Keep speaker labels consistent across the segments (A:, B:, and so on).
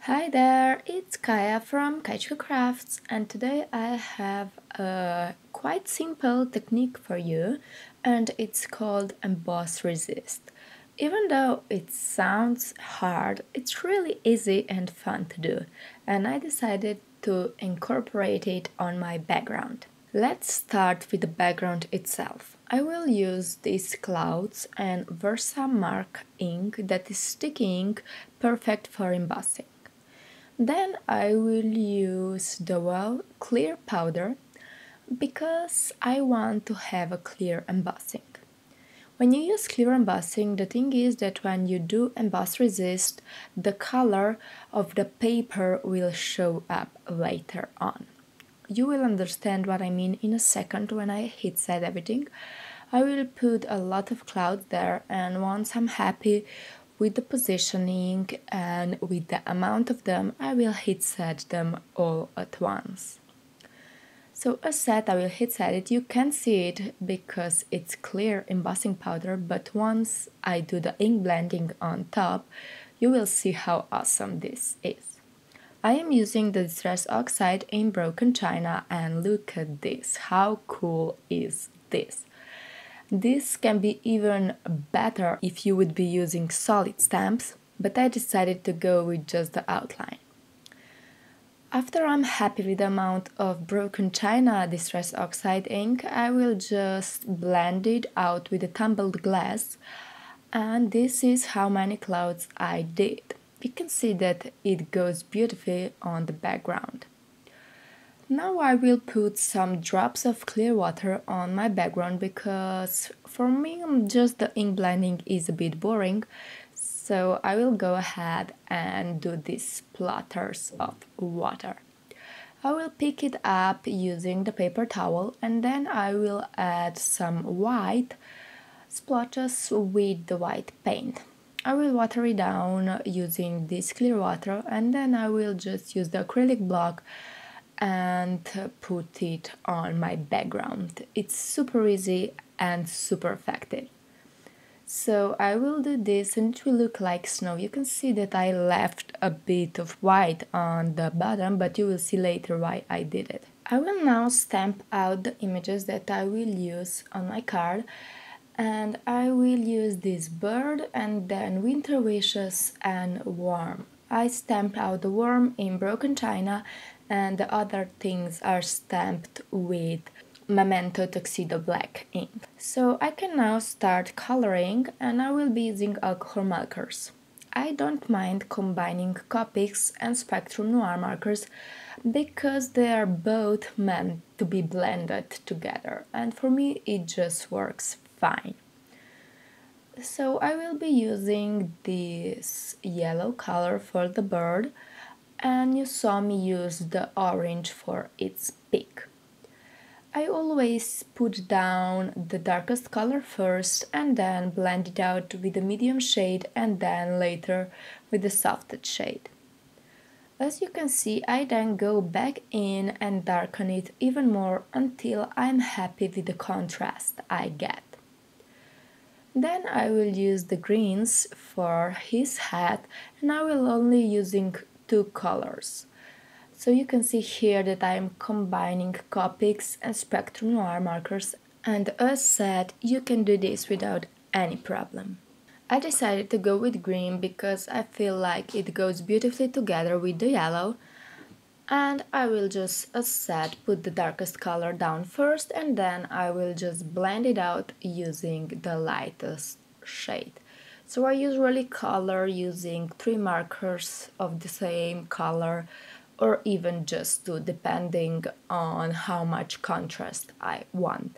A: Hi there, it's Kaya from Kaichu Crafts, and today I have a quite simple technique for you, and it's called Emboss Resist. Even though it sounds hard, it's really easy and fun to do, and I decided to incorporate it on my background. Let's start with the background itself. I will use these clouds and Versamark ink that is sticky ink, perfect for embossing. Then I will use the clear powder because I want to have a clear embossing. When you use clear embossing, the thing is that when you do emboss resist, the color of the paper will show up later on. You will understand what I mean in a second when I hit set everything. I will put a lot of clouds there, and once I'm happy with the positioning and with the amount of them, I will hit set them all at once. So as said, I will hit set it. You can see it because it's clear embossing powder, but once I do the ink blending on top, you will see how awesome this is. I am using the Distress Oxide in broken china, and look at this, how cool is this? This can be even better if you would be using solid stamps, but I decided to go with just the outline. After I'm happy with the amount of broken china Distress Oxide ink, I will just blend it out with a tumbled glass, and this is how many clouds I did. You can see that it goes beautifully on the background. Now I will put some drops of clear water on my background because for me just the ink blending is a bit boring, so I will go ahead and do these splatters of water. I will pick it up using the paper towel, and then I will add some white splotches with the white paint. I will water it down using this clear water, and then I will just use the acrylic block and put it on my background. It's super easy and super effective. So I will do this and it will look like snow. You can see that I left a bit of white on the bottom, but you will see later why I did it. I will now stamp out the images that I will use on my card, and I will use this bird and then winter wishes and worm. I stamped out the worm in broken china, and the other things are stamped with Memento Tuxedo Black ink. So I can now start coloring, and I will be using alcohol markers. I don't mind combining Copics and Spectrum Noir markers because they are both meant to be blended together, and for me it just works fine. So I will be using this yellow color for the bird, and you saw me use the orange for its beak. I always put down the darkest color first and then blend it out with a medium shade and then later with the softest shade. As you can see, I then go back in and darken it even more until I'm happy with the contrast I get. Then I will use the greens for his hat, and I will only using two colors. So you can see here that I am combining Copics and Spectrum Noir markers, and as said, you can do this without any problem. I decided to go with green because I feel like it goes beautifully together with the yellow, and I will just, as said, put the darkest color down first, and then I will just blend it out using the lightest shade. So I usually color using 3 markers of the same color, or even just 2, depending on how much contrast I want.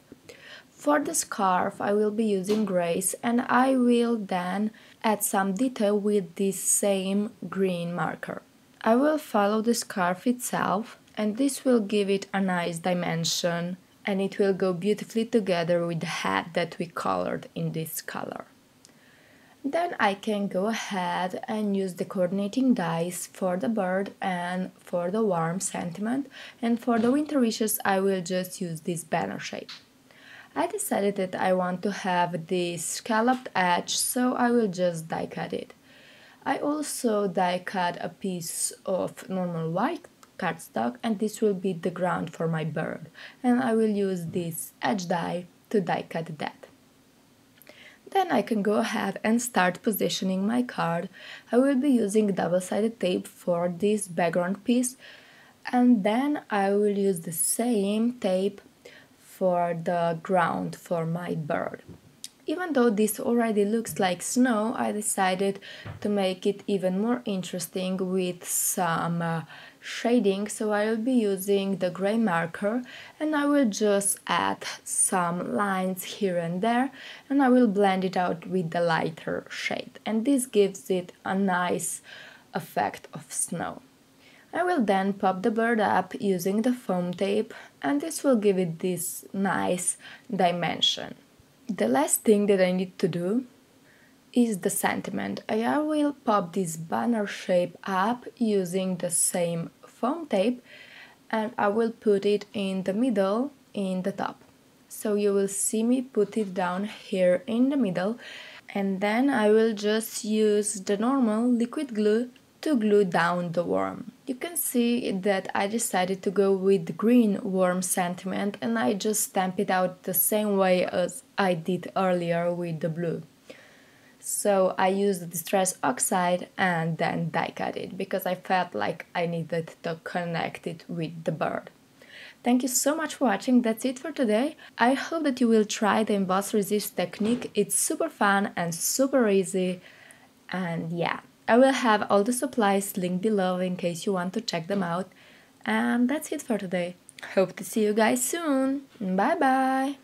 A: For the scarf I will be using grays, and I will then add some detail with this same green marker. I will follow the scarf itself, and this will give it a nice dimension, and it will go beautifully together with the hat that we colored in this color. Then I can go ahead and use the coordinating dies for the bird and for the warm sentiment, and for the winter wishes I will just use this banner shape. I decided that I want to have this scalloped edge, so I will just die cut it. I also die cut a piece of normal white cardstock, and this will be the ground for my bird, and I will use this edge die to die cut that. Then I can go ahead and start positioning my card. I will be using double-sided tape for this background piece, and then I will use the same tape for the ground for my bird. Even though this already looks like snow, I decided to make it even more interesting with some shading, so I will be using the gray marker and I will just add some lines here and there and I will blend it out with the lighter shade, and this gives it a nice effect of snow. I will then pop the bird up using the foam tape, and this will give it this nice dimension. The last thing that I need to do is the sentiment. I will pop this banner shape up using the same foam tape and I will put it in the middle in the top. So you will see me put it down here in the middle, and then I will just use the normal liquid glue to glue down the worm. You can see that I decided to go with the green worm sentiment and I just stamp it out the same way as I did earlier with the blue. So I used the distress oxide and then die cut it because I felt like I needed to connect it with the bird. Thank you so much for watching, that's it for today. I hope that you will try the emboss resist technique, it's super fun and super easy, and yeah, I will have all the supplies linked below in case you want to check them out. And that's it for today. Hope to see you guys soon. Bye bye!